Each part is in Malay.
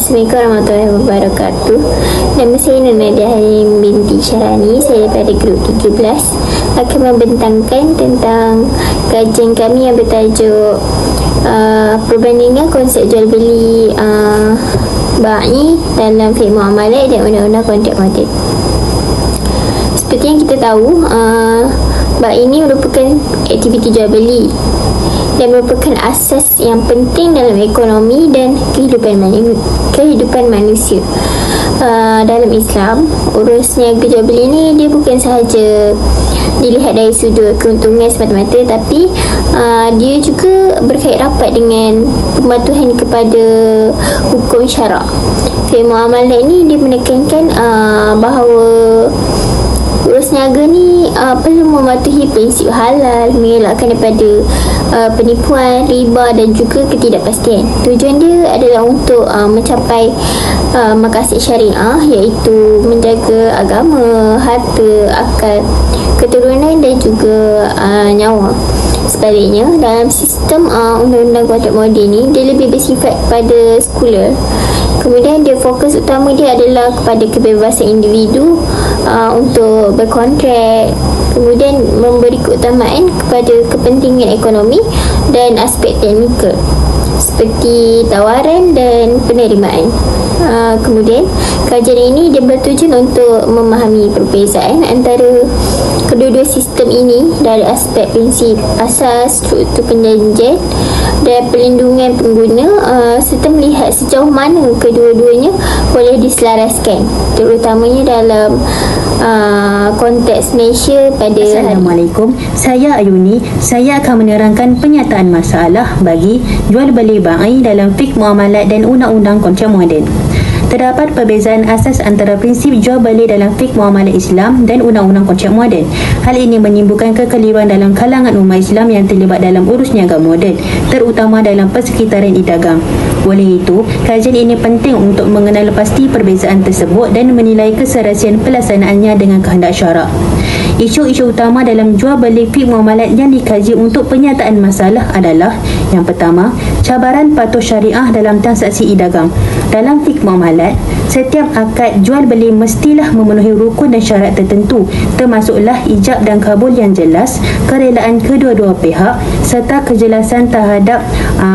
Assalamualaikum warahmatullahi wabarakatuh. Nama saya Nadia Halim binti Syarani. Saya daripada grup 13 akan membentangkan tentang kajian kami yang bertajuk perbandingan konsep jual beli ba'i dalam fiqh muamalat dan undang-undang kontrak modern. Seperti yang kita tahu, ba'i ini merupakan aktiviti jual beli dan merupakan asas yang penting dalam ekonomi dan kehidupan manusia. Dalam Islam, urus niaga jual beli ni dia bukan sahaja dilihat dari sudut keuntungan semata-mata, tapi dia juga berkait rapat dengan pematuhan kepada hukum syarak. Fiqh muamalat ni dia menekankan bahawa urus niaga ni perlu mematuhi prinsip halal, mengelakkan daripada penipuan, riba dan juga ketidakpastian. Tujuan dia adalah untuk mencapai maqasid syariah, iaitu menjaga agama, harta, akal, keturunan dan juga nyawa. Sebaliknya, dalam sistem undang-undang kontrak moden ni, dia lebih bersifat pada sekular. Kemudian dia fokus utama dia adalah kepada kebebasan individu untuk berkontrak, kemudian memberi keutamaan kepada kepentingan ekonomi dan aspek teknikal seperti tawaran dan penerimaan. Kemudian kajian ini dia bertujuan untuk memahami perbezaan antara kedua-dua sistem ini dari aspek prinsip asas, struktur perjanjian dan perlindungan pengguna, serta melihat sejauh mana kedua-duanya boleh diselaraskan, terutamanya dalam konteks Malaysia pada Assalamualaikum, saya Ayuni. Saya akan menerangkan penyataan masalah bagi jual beli ba'i dalam fiqh muamalat dan undang-undang kontrak moden. Terdapat perbezaan asas antara prinsip jual beli dalam fiqh muamalat Islam dan undang-undang kontrak moden. Hal ini menimbulkan kekeliruan dalam kalangan umat Islam yang terlibat dalam urus niaga moden, terutama dalam persekitaran e-dagang. Oleh itu, kajian ini penting untuk mengenal pasti perbezaan tersebut dan menilai keserasian pelaksanaannya dengan kehendak syarak. Isu-isu utama dalam jual beli fiqh muamalat yang dikaji untuk penyataan masalah adalah: yang pertama, cabaran patuh syariah dalam transaksi e-dagang. Dalam fiqh muamalat, setiap akad jual beli mestilah memenuhi rukun dan syarat tertentu, termasuklah ijab dan kabul yang jelas, kerelaan kedua-dua pihak serta kejelasan terhadap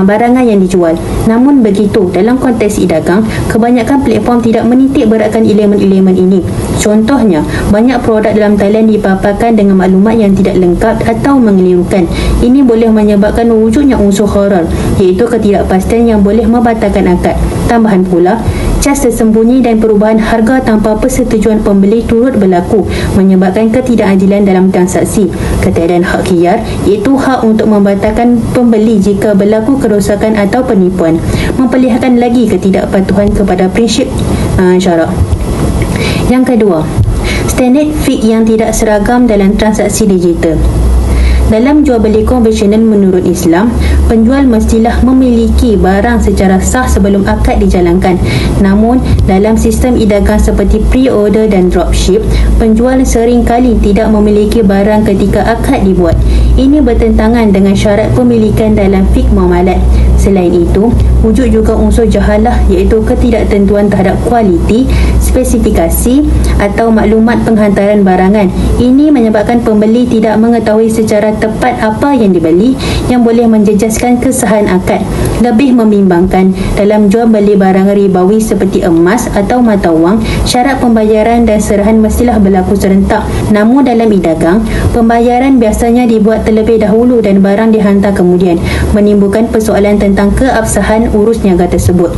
barangan yang dijual. Namun begitu, dalam konteks e-dagang, kebanyakan platform tidak menitik beratkan elemen-elemen ini. Contohnya, banyak produk dalam talian dipaparkan dengan maklumat yang tidak lengkap atau mengelirukan. Ini boleh menyebabkan wujudnya unsur gharar, iaitu ketidakpastian yang boleh membatalkan akad. Tambahan pula, cas tersembunyi dan perubahan harga tanpa persetujuan pembeli turut berlaku, menyebabkan ketidakadilan dalam transaksi. Ketiadaan hak khiyar, iaitu hak untuk membatalkan pembeli jika berlaku kerosakan atau penipuan, memperlihatkan lagi ketidakpatuhan kepada prinsip syarak. Yang kedua, standard fiqh yang tidak seragam dalam transaksi digital. Dalam jual beli konvensional menurut Islam, penjual mestilah memiliki barang secara sah sebelum akad dijalankan. Namun, dalam sistem e-dagang seperti pre-order dan dropship, penjual seringkali tidak memiliki barang ketika akad dibuat. Ini bertentangan dengan syarat pemilikan dalam fiqh muamalat. Selain itu, wujud juga unsur jahalah, iaitu ketidaktentuan terhadap kualiti, spesifikasi atau maklumat penghantaran barangan. Ini menyebabkan pembeli tidak mengetahui secara tepat apa yang dibeli, yang boleh menjejaskan kesahihan akad. Lebih membimbangkan, dalam jual beli barang ribawi seperti emas atau mata wang, syarat pembayaran dan serahan mestilah berlaku serentak. Namun dalam e-dagang, pembayaran biasanya dibuat terlebih dahulu dan barang dihantar kemudian, menimbulkan persoalan tentang keabsahan urus niaga tersebut.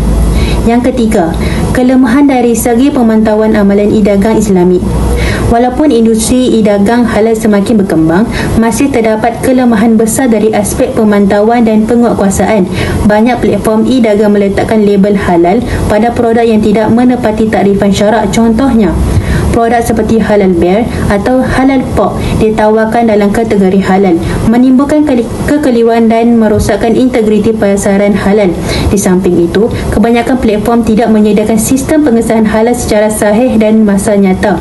Yang ketiga, kelemahan dari segi pemantauan amalan e-dagang Islami. Walaupun industri e-dagang halal semakin berkembang, masih terdapat kelemahan besar dari aspek pemantauan dan penguatkuasaan. Banyak platform e-dagang meletakkan label halal pada produk yang tidak menepati takrifan syarak. Contohnya, produk seperti halal bear atau halal pork ditawarkan dalam kategori halal, menimbulkan kekeliruan dan merosakkan integriti pasaran halal. Di samping itu, kebanyakan platform tidak menyediakan sistem pengesahan halal secara sahih dan masa nyata.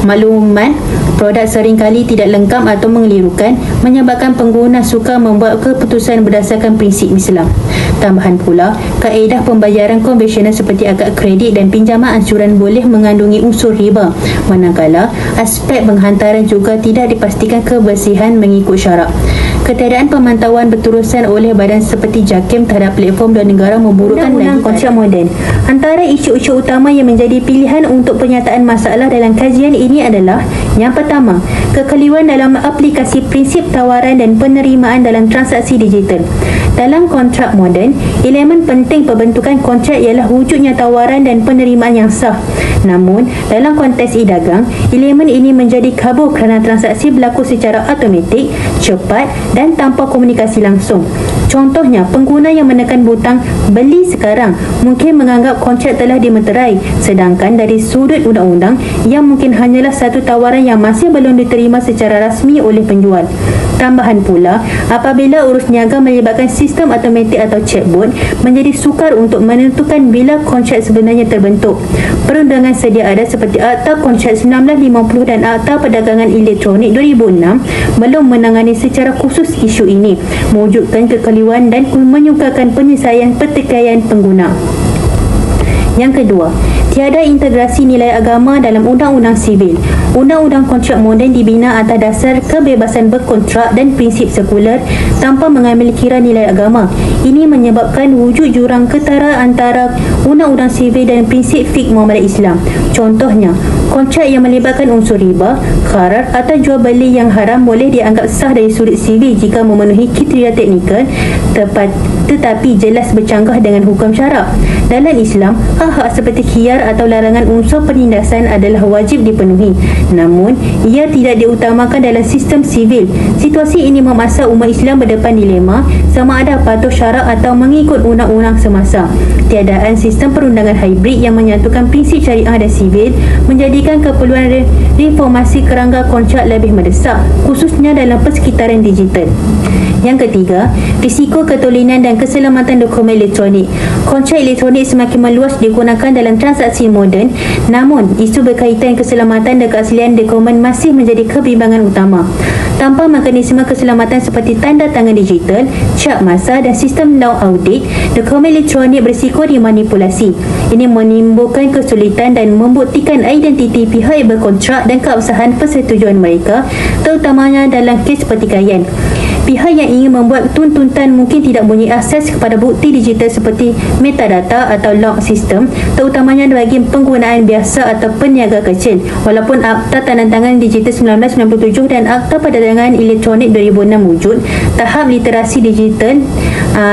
Maklumat produk seringkali tidak lengkap atau mengelirukan, menyebabkan pengguna sukar membuat keputusan berdasarkan prinsip Islam. Tambahan pula, kaedah pembayaran konvensional seperti akad kredit dan pinjaman ansuran boleh mengandungi unsur riba, manakala aspek penghantaran juga tidak dipastikan kebersihan mengikut syarak. Ketiadaan pemantauan berterusan oleh badan seperti JAKIM terhadap platform dan negara memburukkan lagi kontrak moden. Antara isu-isu utama yang menjadi pilihan untuk penyataan masalah dalam kajian ini adalah: yang pertama, kekeliruan dalam aplikasi prinsip tawaran dan penerimaan dalam transaksi digital. Dalam kontrak moden, elemen penting pembentukan kontrak ialah wujudnya tawaran dan penerimaan yang sah. Namun, dalam konteks e-dagang, elemen ini menjadi kabur kerana transaksi berlaku secara automatik, cepat dan tanpa komunikasi langsung. Contohnya, pengguna yang menekan butang beli sekarang mungkin menganggap kontrak telah dimeterai, sedangkan dari sudut undang-undang, ia mungkin hanyalah satu tawaran yang masih belum diterima secara rasmi oleh penjual. Tambahan pula, apabila urus niaga melibatkan sistem automatik atau chatbot, menjadi sukar untuk menentukan bila kontrak sebenarnya terbentuk. Perundangan sedia ada seperti Akta Kontrak 1950 dan Akta Perdagangan Elektronik 2006 belum menangani secara khusus isu ini, mewujudkan kekeliruan dan menyukarkan penyelesaian pertikaian pengguna. Yang kedua, tiada integrasi nilai agama dalam Undang-Undang Sivil. Undang-Undang Kontrak Moden dibina atas dasar kebebasan berkontrak dan prinsip sekular tanpa mengambil kira nilai agama. Ini menyebabkan wujud jurang ketara antara Undang-Undang Sivil dan prinsip fiqh muamalat Islam. Contohnya, kontrak yang melibatkan unsur riba, gharar atau jual beli yang haram boleh dianggap sah dari sudut sivil jika memenuhi kriteria teknikal tetapi jelas bercanggah dengan hukum syarak. Dalam Islam, hak-hak seperti khiyar atau larangan unsur penindasan adalah wajib dipenuhi. Namun, ia tidak diutamakan dalam sistem sivil. Situasi ini memaksa umat Islam berdepan dilema sama ada patuh syarak atau mengikut undang-undang semasa. Tiadaan sistem perundangan hibrid yang menyatukan prinsip syariah dan sivil menjadikan keperluan reformasi kerangka kontrak lebih mendesak, khususnya dalam persekitaran digital. Yang ketiga, risiko ketolinan dan keselamatan dokumen elektronik. Kontrak elektronik semakin meluas digunakan dalam transaksi moden, namun isu berkaitan keselamatan dan keaslian dokumen masih menjadi kebimbangan utama. Tanpa mekanisme keselamatan seperti tanda tangan digital, cap masa dan sistem law audit, dokumen elektronik berisiko dimanipulasi. Ini menimbulkan kesulitan dan membuktikan identiti pihak yang berkontrak dan keabsahan persetujuan mereka, terutamanya dalam kes pertikaian. Pihak yang ingin membuat tuntutan mungkin tidak mempunyai akses kepada bukti digital seperti metadata atau log sistem, terutamanya bagi penggunaan biasa atau peniaga kecil. Walaupun Akta Tandatangan Digital 1997 dan Akta Perdagangan Elektronik 2006 wujud, tahap literasi digital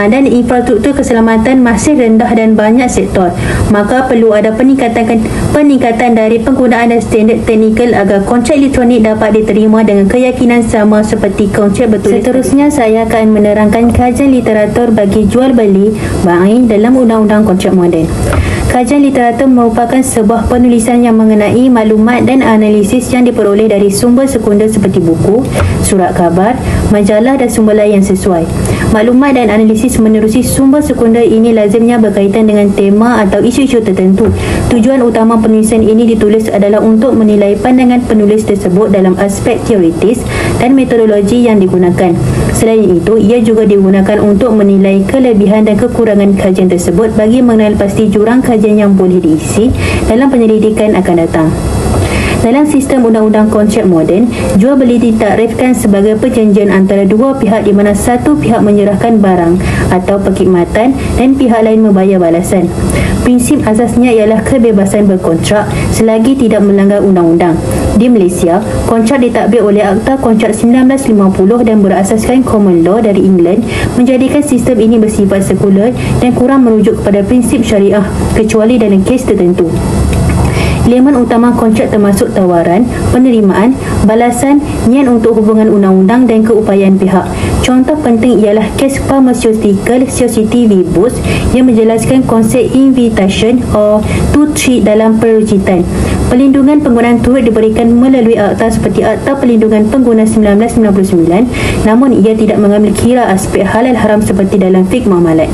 dan infrastruktur keselamatan masih rendah dan banyak sektor. Maka perlu ada peningkatan dari penggunaan dan standard teknikal agar kontrak elektronik dapat diterima dengan keyakinan sama seperti kontrak bertulis. Seterusnya, saya akan menerangkan kajian literatur bagi jual beli barang dalam Undang-Undang Kontrak Moden. Kajian literatur merupakan sebuah penulisan yang mengenai maklumat dan analisis yang diperoleh dari sumber sekunder seperti buku, surat khabar, majalah dan sumber lain yang sesuai. Maklumat dan analisis menerusi sumber sekunder ini lazimnya berkaitan dengan tema atau isu-isu tertentu. Tujuan utama penulisan ini ditulis adalah untuk menilai pandangan penulis tersebut dalam aspek teoritis dan metodologi yang digunakan. Selain itu, ia juga digunakan untuk menilai kelebihan dan kekurangan kajian tersebut bagi mengenal pasti jurang kajian yang boleh diisi dalam penyelidikan akan datang. Dalam sistem Undang-Undang Kontrak Moden, jual beli ditaktifkan sebagai perjanjian antara dua pihak di mana satu pihak menyerahkan barang atau perkhidmatan dan pihak lain membayar balasan. Prinsip asasnya ialah kebebasan berkontrak selagi tidak melanggar undang-undang. Di Malaysia, kontrak ditadbir oleh Akta Kontrak 1950 dan berasaskan common law dari England, menjadikan sistem ini bersifat sekular dan kurang merujuk kepada prinsip syariah kecuali dalam kes tertentu. Elemen utama kontrak termasuk tawaran, penerimaan, balasan, niat untuk hubungan undang-undang dan keupayaan pihak. Contoh penting ialah kes Pharmaceutical Society v. Boots yang menjelaskan konsep invitation or to treat dalam perwujudan. Pelindungan penggunaan turut diberikan melalui akta seperti Akta Perlindungan Pengguna 1999, namun ia tidak mengambil kira aspek halal haram seperti dalam fiqh muamalat.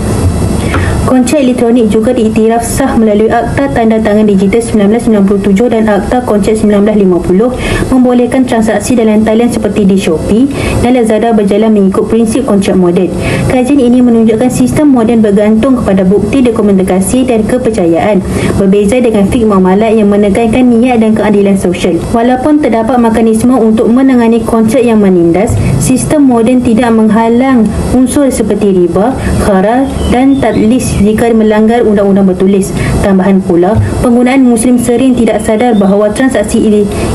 Kontrak elektronik juga diiktiraf sah melalui Akta Tanda Tangan Digital 1997 dan Akta Kontrak 1950 membolehkan transaksi dalam talian seperti di Shopee dan Lazada berjalan mengikut prinsip kontrak moden. Kajian ini menunjukkan sistem moden bergantung kepada bukti dokumentasi dan kepercayaan, berbeza dengan fik muamalat yang menekankan niat dan keadilan sosial. Walaupun terdapat mekanisme untuk menangani kontrak yang menindas, sistem moden tidak menghalang unsur seperti riba, kharar dan tadlis jika melanggar undang-undang bertulis. Tambahan pula, penggunaan Muslim sering tidak sadar bahawa transaksi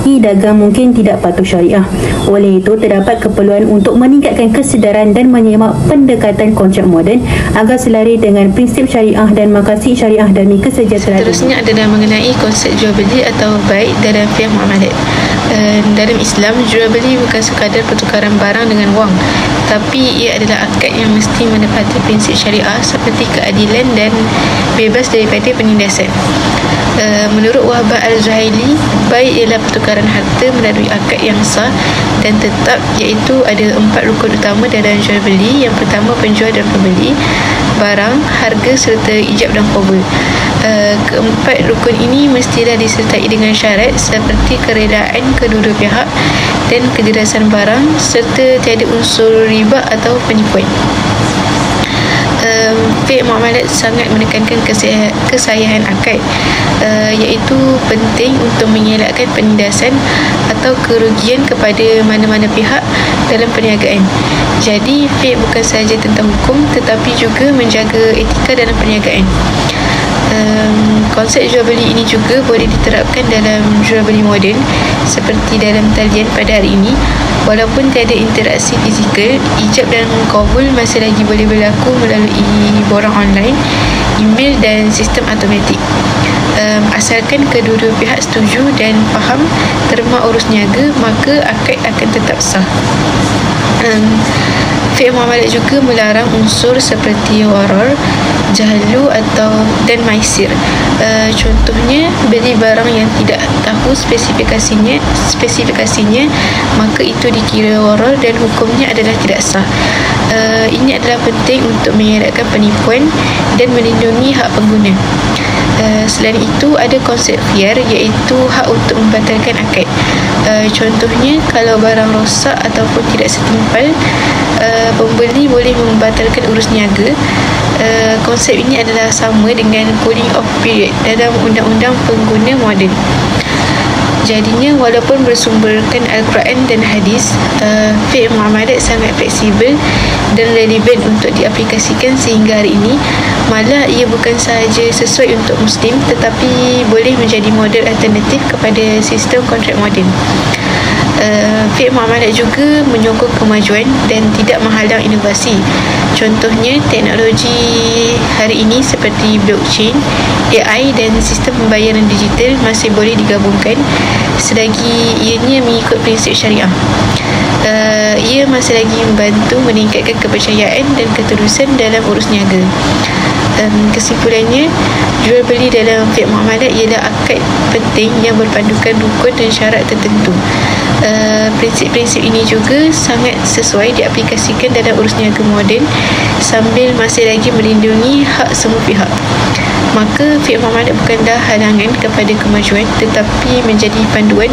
e-dagang mungkin tidak patuh syariah. Oleh itu, terdapat keperluan untuk meningkatkan kesedaran dan menyemak pendekatan kontrak moden agar selari dengan prinsip syariah dan makasih syariah demi kesejahteraan. Seterusnya adalah mengenai konsep jual beli atau baik dalam fiqh muamalat. Dalam Islam, jual beli bukan sekadar pertukaran barang dengan wang, tapi ia adalah akad yang mesti menepati prinsip syariah seperti keadilan dan bebas daripada penindasan. Menurut Wahbah Al-Zuhaili, baik ialah pertukaran harta melalui akad yang sah dan tetap, iaitu ada 4 rukun utama dalam jual beli. Yang pertama, penjual dan pembeli, barang, harga serta ijab dan qabul. Keempat rukun ini mestilah disertai dengan syarat seperti keredaan kedua-dua pihak dan kejelasan barang serta tiada unsur riba atau penipuan. Fiqh muamalat sangat menekankan kesahihan akad, iaitu penting untuk mengelakkan penindasan atau kerugian kepada mana-mana pihak dalam perniagaan. Jadi fiqh bukan sahaja tentang hukum tetapi juga menjaga etika dalam perniagaan. Konsep jual beli ini juga boleh diterapkan dalam jual beli moden seperti dalam talian pada hari ini. Walaupun tiada interaksi fizikal, ijab dan qabul masih lagi boleh berlaku melalui borang online, email dan sistem automatik. Asalkan kedua-dua pihak setuju dan faham terma urus niaga, maka akad akan tetap sah. Fiqh muamalat juga melarang unsur seperti warar, jahlu dan maisir. Contohnya, beli barang yang tidak tahu spesifikasinya, maka itu dikira warar dan hukumnya adalah tidak sah. Ini adalah penting untuk mengelakkan penipuan dan melindungi hak pengguna. Selain itu, ada konsep khiyar, iaitu hak untuk membatalkan akad. Contohnya, kalau barang rosak ataupun tidak setimpal, pembeli boleh membatalkan urus niaga. Konsep ini adalah sama dengan cooling off period dalam undang-undang pengguna moden. Jadinya, walaupun bersumberkan Al-Quran dan hadis, fiqh muamalat sangat fleksibel dan relevan untuk diaplikasikan sehingga hari ini. Malah ia bukan sahaja sesuai untuk Muslim tetapi boleh menjadi model alternatif kepada sistem kontrak moden. Fiqh muamalat juga menyokong kemajuan dan tidak menghalang inovasi. Contohnya, teknologi hari ini seperti blockchain, AI dan sistem pembayaran digital masih boleh digabungkan selagi ianya mengikut prinsip syariah. Ia masih lagi membantu meningkatkan kepercayaan dan keterusan dalam urus niaga. Kesimpulannya, jual beli dalam fiqh muamalat ialah akad penting yang berpandukan rukun dan syarat tertentu. Prinsip-prinsip ini juga sangat sesuai diaplikasikan dalam urus niaga moden sambil masih lagi melindungi hak semua pihak. Maka fiqh muamalat bukanlah halangan kepada kemajuan tetapi menjadi panduan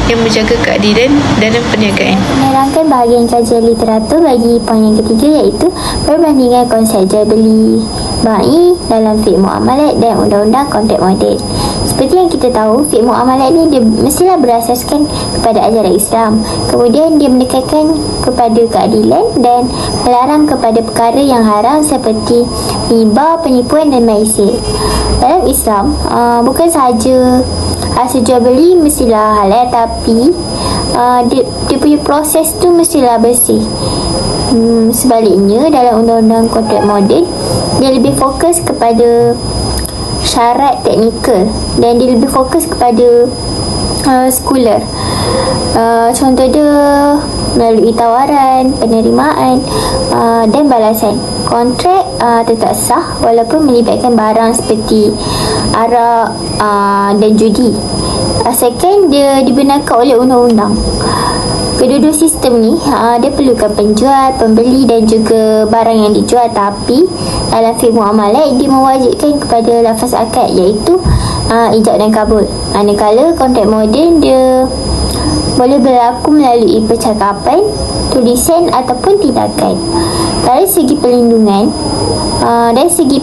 yang menjaga keadilan dalam perniagaan. Menerangkan bahagian kajian literatur bagi poin yang ketiga, iaitu perbandingan konsep jual beli ba'i dalam fiqh muamalat dan undang-undang kontrak moden. Seperti yang kita tahu, fiqh muamalat ni dia mestilah berasaskan kepada ajaran Islam. Kemudian dia menekankan kepada keadilan dan melarang kepada perkara yang haram seperti riba, penipuan dan maisir. Dalam Islam, bukan sahaja hasil jual beli mestilah halal, tapi dia punya proses tu mestilah bersih. Sebaliknya, dalam undang-undang kontrak moden, dia lebih fokus kepada syarat teknikal dan dia lebih fokus kepada sekular. Contoh dia melalui tawaran, penerimaan dan balasan. Kontrak tetap sah walaupun melibatkan barang seperti arak dan judi, asalkan dia dibenarkan oleh undang-undang. Kedua-dua sistem ni dia perlukan penjual, pembeli dan juga barang yang dijual, tapi dalam fiqh muamalat dia mewajibkan kepada lafaz akad, iaitu ijab dan kabul. Manakala kontrak moden dia boleh berlaku melalui percakapan, tulisan ataupun tindakan. Dari segi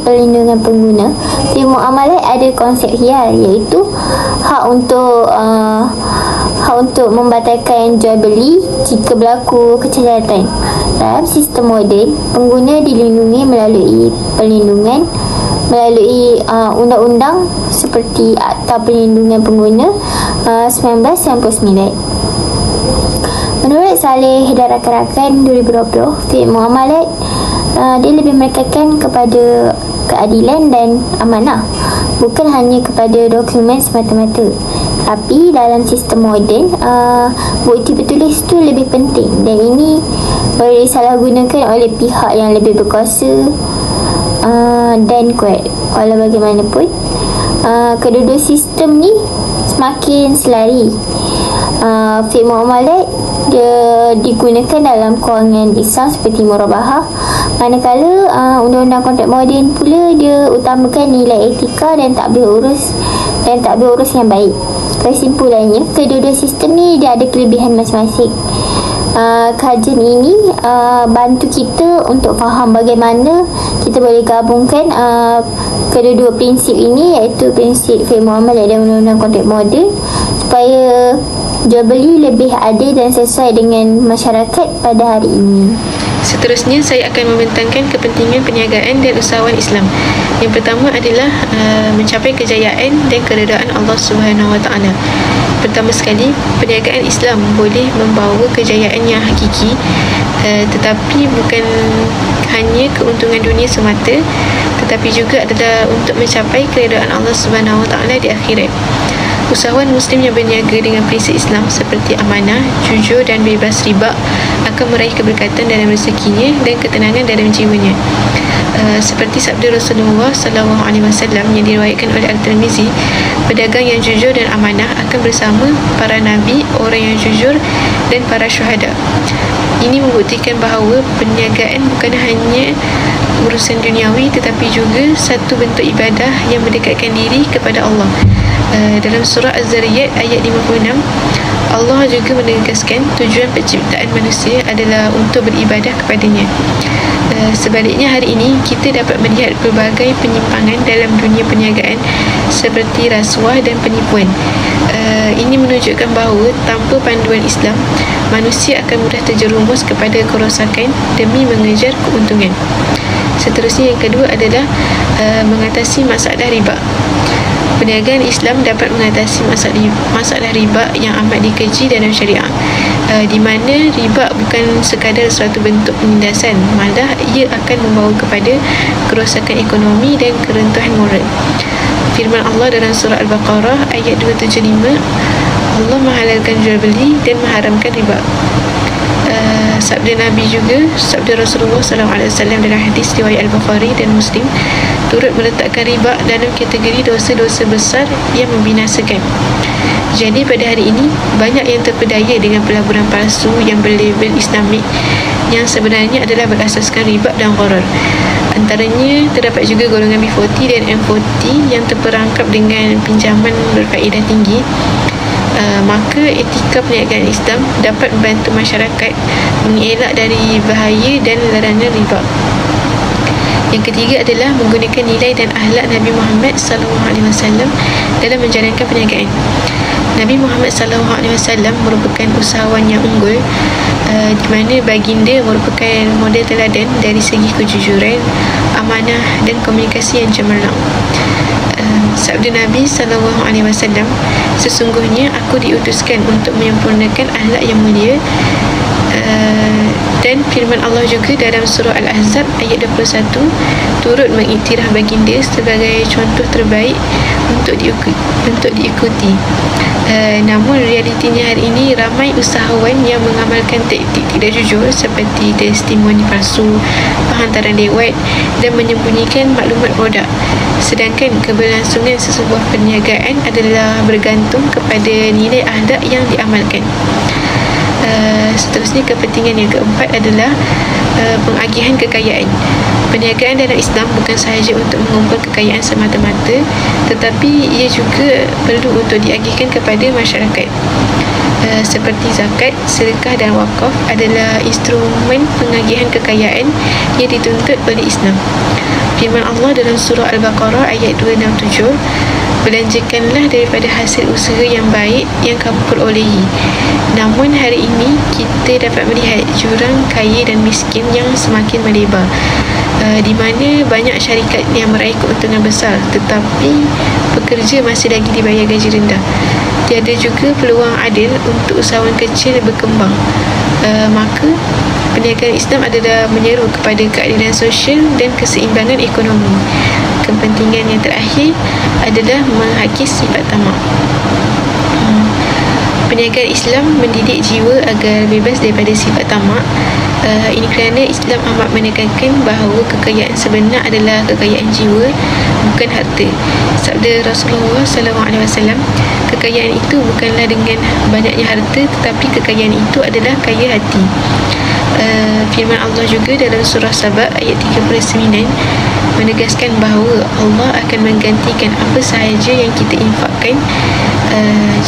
perlindungan pengguna, fiqh muamalat ada konsep khiyar, iaitu hak untuk membatalkan jual beli jika berlaku kecacatan. Dalam sistem moden, pengguna dilindungi melalui perlindungan melalui undang-undang seperti Akta Perlindungan Pengguna 1999. Menurut Saleh dan rakan-rakan 2020, fiqh muamalat dia lebih menekankan kepada keadilan dan amanah, bukan hanya kepada dokumen semata-mata. Tapi dalam sistem moden, bukti bertulis tu lebih penting, dan ini boleh disalahgunakan oleh pihak yang lebih berkuasa dan kuat. Walau bagaimanapun, kedua-dua sistem ni semakin selari. Fiqh muamalat dia digunakan dalam kewangan Islam seperti murabahah, manakala undang-undang kontrak moden pula dia utamakan nilai etika dan tadbir urus yang baik. Kesimpulannya, kedua-dua sistem ni dia ada kelebihan masing-masing. Kajian ini bantu kita untuk faham bagaimana kita boleh gabungkan kedua-dua prinsip ini, iaitu prinsip fiqh muamalat dan undang-undang kontrak moden, supaya jual beli lebih adil dan sesuai dengan masyarakat pada hari ini. Seterusnya, saya akan membentangkan kepentingan perniagaan dan usahawan Islam. Yang pertama adalah mencapai kejayaan dan keredaan Allah Subhanahu Wa Taala. Pertama sekali, perniagaan Islam boleh membawa kejayaan yang hakiki, tetapi bukan hanya keuntungan dunia semata, tetapi juga adalah untuk mencapai keredaan Allah Subhanahu Wa Taala di akhirat. Usahawan Muslim yang berniaga dengan prinsip Islam seperti amanah, jujur dan bebas riba akan meraih keberkatan dalam rezekinya dan ketenangan dalam jiwanya. Seperti sabda Rasulullah SAW yang diriwayatkan oleh Al-Tirmizi, pedagang yang jujur dan amanah akan bersama para nabi, orang yang jujur dan para syuhada. Ini membuktikan bahawa perniagaan bukan hanya urusan duniawi, tetapi juga satu bentuk ibadah yang mendekatkan diri kepada Allah. Dalam surah Az-Zariyat ayat 56, Allah juga menegaskan tujuan penciptaan manusia adalah untuk beribadah kepadanya. Sebaliknya, hari ini kita dapat melihat pelbagai penyimpangan dalam dunia perniagaan seperti rasuah dan penipuan. Ini menunjukkan bahawa tanpa panduan Islam, manusia akan mudah terjerumus kepada kerosakan demi mengejar keuntungan. Seterusnya, yang kedua adalah mengatasi masalah riba. Perniagaan Islam dapat mengatasi masalah riba yang amat dikeji dalam syariah, di mana riba bukan sekadar suatu bentuk penindasan, malah ia akan membawa kepada kerosakan ekonomi dan keruntuhan moral. Firman Allah dalam surah Al-Baqarah ayat 275, Allah menghalalkan jual beli dan mengharamkan riba. Sabda Nabi juga, sabda Rasulullah SAW dalam hadis riwayat Al-Bukhari dan Muslim, turut meletakkan riba dalam kategori dosa-dosa besar yang membinasakan. Jadi pada hari ini, banyak yang terpedaya dengan pelaburan palsu yang berlabel Islamik, yang sebenarnya adalah berasaskan riba dan gharar. Antaranya terdapat juga golongan B40 dan M40 yang terperangkap dengan pinjaman berfaedah tinggi. Maka etika perniagaan Islam dapat membantu masyarakat mengelak dari bahaya dan larangan riba. Yang ketiga adalah menggunakan nilai dan akhlak Nabi Muhammad SAW dalam menjalankan perniagaan. Nabi Muhammad SAW merupakan usahawan yang unggul, di mana baginda merupakan model teladan dari segi kejujuran, amanah dan komunikasi yang cemerlang. Sabda Nabi SAW, sesungguhnya aku diutuskan untuk menyempurnakan akhlak yang mulia. Dan firman Allah juga dalam surah Al-Ahzab ayat 21 turut mengiktiraf baginda sebagai contoh terbaik untuk diikuti. Namun realitinya hari ini ramai usahawan yang mengamalkan taktik tidak jujur seperti testimoni palsu, penghantaran lewat dan menyembunyikan maklumat produk. Sedangkan keberlangsungan sesebuah perniagaan adalah bergantung kepada nilai akhlak yang diamalkan. seterusnya, kepentingan yang keempat adalah pengagihan kekayaan. Perniagaan dalam Islam bukan sahaja untuk mengumpul kekayaan semata-mata, tetapi ia juga perlu untuk diagihkan kepada masyarakat. Seperti zakat, sedekah dan wakaf adalah instrumen pengagihan kekayaan yang dituntut oleh Islam. Firman Allah dalam surah Al-Baqarah ayat 267, belanjakanlah daripada hasil usaha yang baik yang kamu perolehi. Namun hari ini kita dapat melihat jurang kaya dan miskin yang semakin melebar, di mana banyak syarikat yang meraih keuntungan besar tetapi pekerja masih lagi dibayar gaji rendah. Tiada juga peluang adil untuk usahawan kecil berkembang. Maka perniagaan Islam adalah menyeru kepada keadilan sosial dan keseimbangan ekonomi. Kepentingan yang terakhir adalah menghakis sifat tamak. Perniagaan Islam mendidik jiwa agar bebas daripada sifat tamak. Ini kerana Islam amat menekankan bahawa kekayaan sebenar adalah kekayaan jiwa, bukan harta. Sabda Rasulullah SAW, kekayaan itu bukanlah dengan banyaknya harta, tetapi kekayaan itu adalah kaya hati. Firman Allah juga dalam surah Sabah ayat 39 menegaskan bahawa Allah akan menggantikan apa sahaja yang kita infakkan.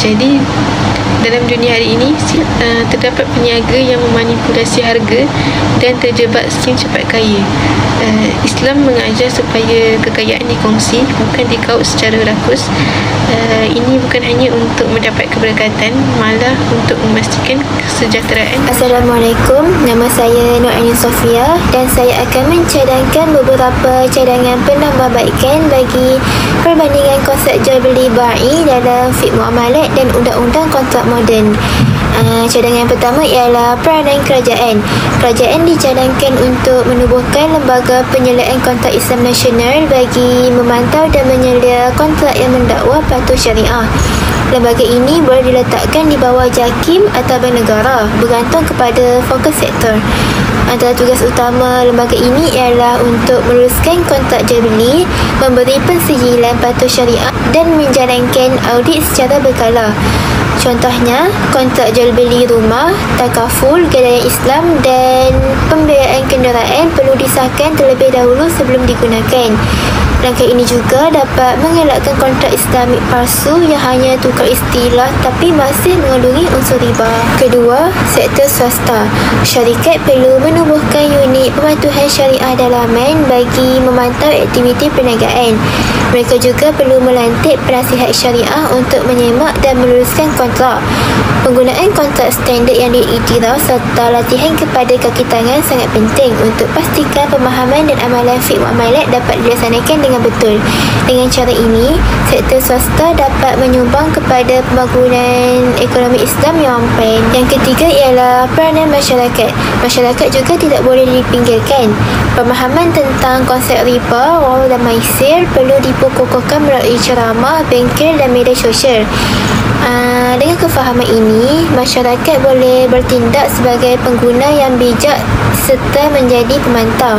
Jadi dalam dunia hari ini terdapat peniaga yang memanipulasi harga dan terjebak skim cepat kaya. Islam mengajar supaya kekayaan dikongsi, bukan dikaup secara rakus. Ini bukan hanya untuk mendapat keberkatan, malah untuk memastikan kesejahteraan. Assalamualaikum, nama saya Nur Aini Sofia dan saya akan mencadangkan beberapa cadangan penambahbaikan bagi perbandingan konsep jual beli ba'i dalam fiqh muamalat dan undang-undang kontrak moden. Cadangan yang pertama ialah peranan kerajaan. Kerajaan dicadangkan untuk menubuhkan lembaga penyelidikan kontrak Islam nasional bagi memantau dan menyelia kontrak yang mendakwa patuh syariah. Lembaga ini boleh diletakkan di bawah JAKIM atau bank negara, bergantung kepada fokus sektor. Antara tugas utama lembaga ini ialah untuk meluruskan kontrak jual beli, memberi pensijilan patuh syariah dan menjalankan audit secara berkala. Contohnya, kontrak jual beli rumah, takaful, gadaian Islam dan pembiayaan kenderaan perlu disahkan terlebih dahulu sebelum digunakan. Langkah ini juga dapat mengelakkan kontrak Islamik palsu yang hanya tukar istilah tapi masih mengandungi unsur riba. Kedua, sektor swasta. Syarikat perlu menubuhkan unit pematuhan syariah dalaman bagi memantau aktiviti perniagaan. Mereka juga perlu melantik penasihat syariah untuk menyemak dan meluruskan kontrak. Penggunaan kontrak standard yang diiktiraf serta latihan kepada kaki tangan sangat penting untuk pastikan pemahaman dan amalan fiqh muamalat dapat dilaksanakan dengan betul. Dengan cara ini, sektor swasta dapat menyumbang kepada pembangunan ekonomi Islam yang mampan. Yang ketiga ialah peranan masyarakat. Masyarakat juga tidak boleh dipinggirkan. Pemahaman tentang konsep riba, wal dan maisir perlu diperkukuhkan melalui ceramah, bengkel dan media sosial. Dengan kefahaman ini, masyarakat boleh bertindak sebagai pengguna yang bijak serta menjadi pemantau.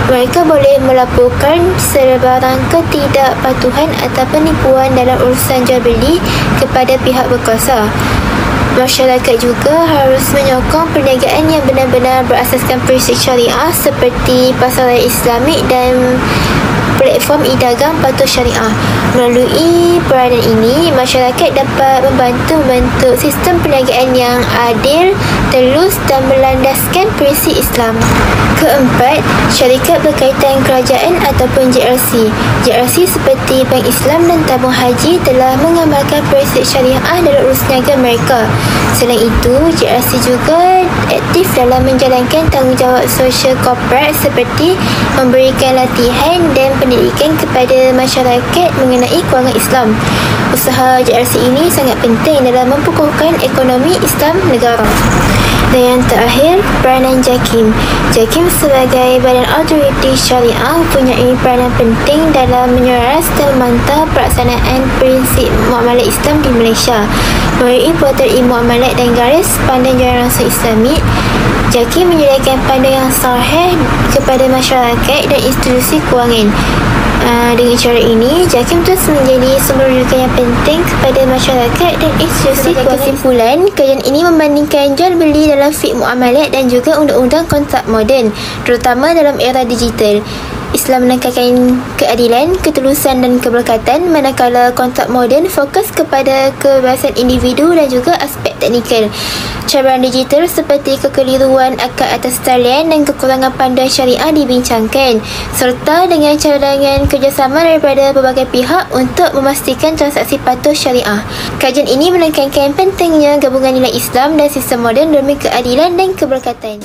Mereka boleh melaporkan sebarang ketidakpatuhan atau penipuan dalam urusan jual beli kepada pihak berkuasa. Masyarakat juga harus menyokong perniagaan yang benar-benar berasaskan prinsip syariah seperti pasaran Islamik dan platform e-dagang patuh syariah. Melalui peranan ini, masyarakat dapat membantu sistem perniagaan yang adil, telus dan melandaskan prinsip Islam. Keempat, syarikat berkaitan kerajaan ataupun JRC. JRC seperti Bank Islam dan Tabung Haji telah mengamalkan prinsip syariah dalam urus niaga mereka. Selain itu, JRC juga aktif dalam menjalankan tanggungjawab sosial korporat seperti memberikan latihan dan pendidikan kepada masyarakat mengenai kewangan Islam. Usaha JRC ini sangat penting dalam memperkukuhkan ekonomi Islam negara. Dan yang terakhir, peranan JAKIM. JAKIM sebagai badan autoriti syariah mempunyai peranan penting dalam menyuarakan dan memantau pelaksanaan prinsip muamalat Islam di Malaysia. Melalui portal e-muamalat dan garis pandan jalan langsung Islamik, JAKIM menyediakan panduan yang sahih kepada masyarakat dan institusi kewangan. Dengan cara ini, JAKIM terus menjadi sumber rujukan yang penting kepada masyarakat dan institusi. Kesimpulan, kajian ini membandingkan jual beli dalam fiqh muamalat dan juga undang-undang kontrak moden, terutama dalam era digital. Islam menekankan keadilan, ketulusan dan keberkatan, manakala kontrak moden fokus kepada kebebasan individu dan juga aspek teknikal. Cabaran digital seperti kekeliruan akad atas talian dan kekurangan panduan syariah dibincangkan, serta dengan cadangan kerjasama daripada berbagai pihak untuk memastikan transaksi patuh syariah. Kajian ini menekankan pentingnya gabungan nilai Islam dan sistem moden demi keadilan dan keberkatan.